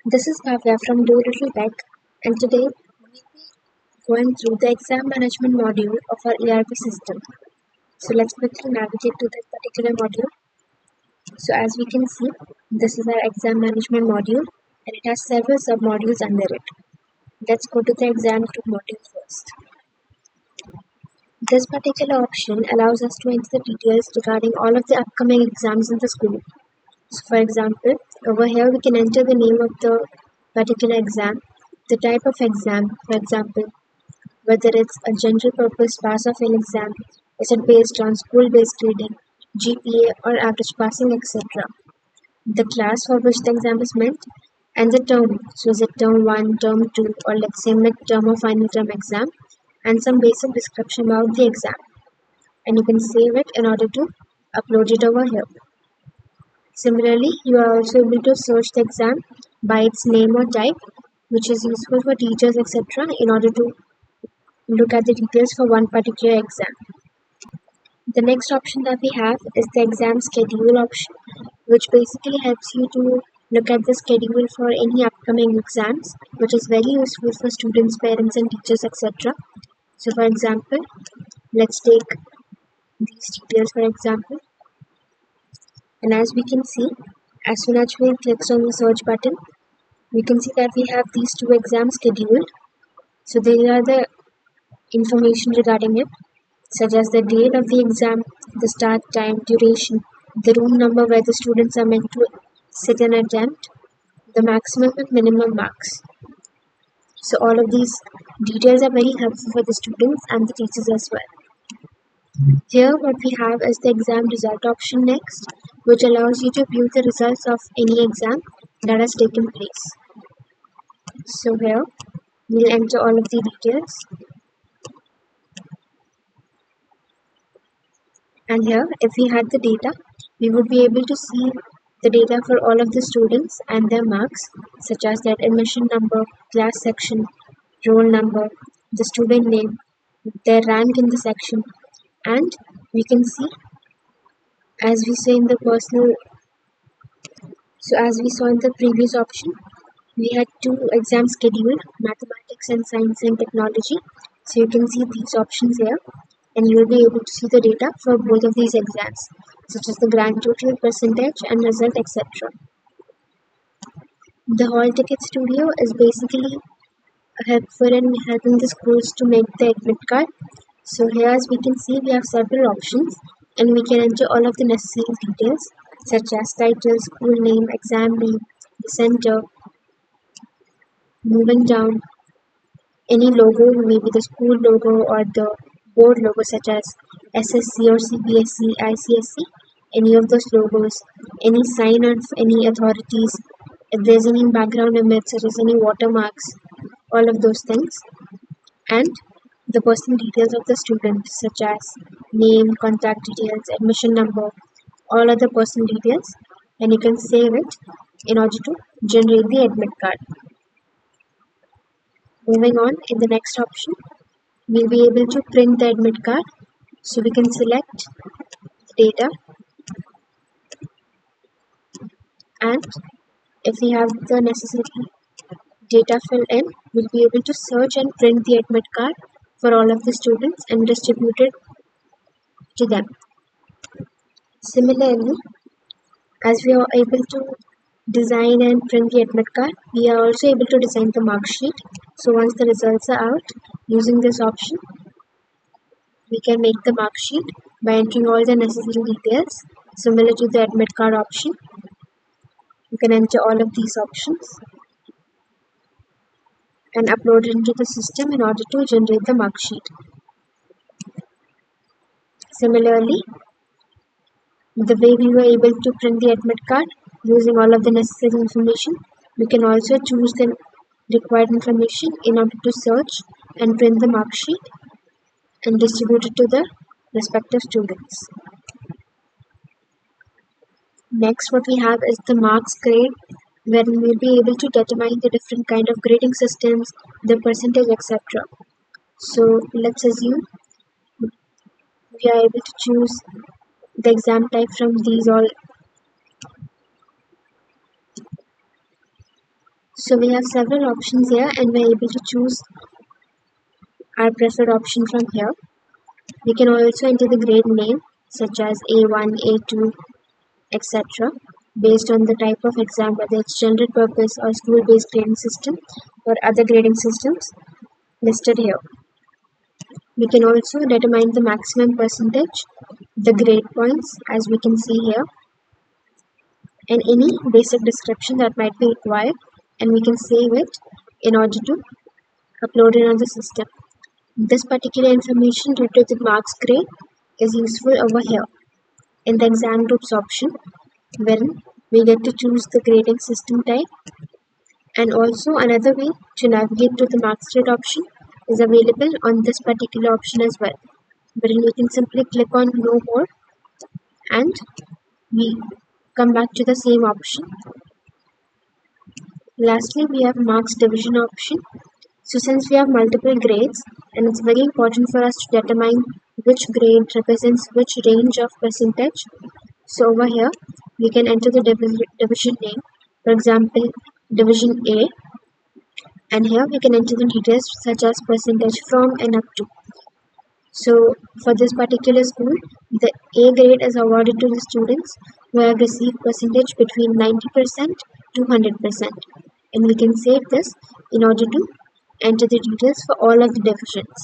This is Bhavya from Do Little Tech, and today we'll be going through the exam management module of our ERP system. So let's quickly navigate to this particular module. So as we can see, this is our exam management module and it has several sub-modules under it. Let's go to the exam module first. This particular option allows us to enter the details regarding all of the upcoming exams in the school. So for example, over here we can enter the name of the particular exam, the type of exam, for example, whether it's a general purpose pass or fail exam, is it based on school based grading, GPA or average passing, etc. The class for which the exam is meant, and the term. So is it term 1, term 2, or let's say mid-term or final term exam, and some basic description about the exam. And you can save it in order to upload it over here. Similarly, you are also able to search the exam by its name or type, which is useful for teachers, etc., in order to look at the details for one particular exam. The next option that we have is the exam schedule option, which basically helps you to look at the schedule for any upcoming exams, which is very useful for students, parents, and teachers, etc. So, for example, let's take these details for example. And as we can see, as soon as we click on the search button, we can see that we have these two exams scheduled. So, these are the information regarding it, such as the date of the exam, the start time, duration, the room number where the students are meant to sit and attempt, the maximum and minimum marks. So all of these details are very helpful for the students and the teachers as well. Here what we have is the exam result option next, which allows you to view the results of any exam that has taken place. So here we'll enter all of the details. And here, if we had the data, we would be able to see the data for all of the students and their marks, such as their admission number, class section, roll number, the student name, their rank in the section, and we can see, as we say in the personal, so as we saw in the previous option, we had two exams scheduled, mathematics and science and technology. So you can see these options here, and you will be able to see the data for both of these exams, such as the grand total, percentage, and result, etc. The hall ticket studio is basically helpful in helping the schools to make the admit card. So here, as we can see, we have several options, and we can enter all of the necessary details, such as title, school name, exam name, the center. Moving down, any logo, maybe the school logo or the board logo such as SSC or CBSC, ICSC, any of those logos, any sign of any authorities, if there's any background image such as any watermarks, all of those things, and the personal details of the student such as name, contact details, admission number, all other personal details, and you can save it in order to generate the admit card. Moving on, in the next option, we'll be able to print the admit card. So we can select data, and if we have the necessary data filled in, we'll be able to search and print the admit card for all of the students and distribute it to them. Similarly, as we are able to design and print the admit card, we are also able to design the mark sheet. So once the results are out, using this option, we can make the mark sheet by entering all the necessary details similar to the admit card option. You can enter all of these options and upload it into the system in order to generate the mark sheet. Similarly, the way we were able to print the admit card using all of the necessary information, we can also choose the required information in order to search and print the mark sheet and distribute it to the respective students. Next, what we have is the marks grade, wherein we'll be able to determine the different kind of grading systems, the percentage, etc. So let's assume we are able to choose the exam type from these all. So we have several options here and we're able to choose our preferred option from here. We can also enter the grade name such as A1, A2, etc. based on the type of exam, whether it's general purpose or school-based grading system or other grading systems listed here. We can also determine the maximum percentage, the grade points as we can see here, and any basic description that might be required, and we can save it in order to upload it on the system. This particular information due to the marks grade is useful over here in the exam groups option, wherein we get to choose the grading system type, and also another way to navigate to the marks grade option is available on this particular option as well, wherein we can simply click on no more and we come back to the same option. Lastly, we have marks division option. So since we have multiple grades and it's very important for us to determine which grade represents which range of percentage, so over here we can enter the division name, for example division A, and here we can enter the details such as percentage from and up to. So for this particular school, the A grade is awarded to the students who have received percentage between 90% to 100%, and we can save this in order to enter the details for all of the divisions.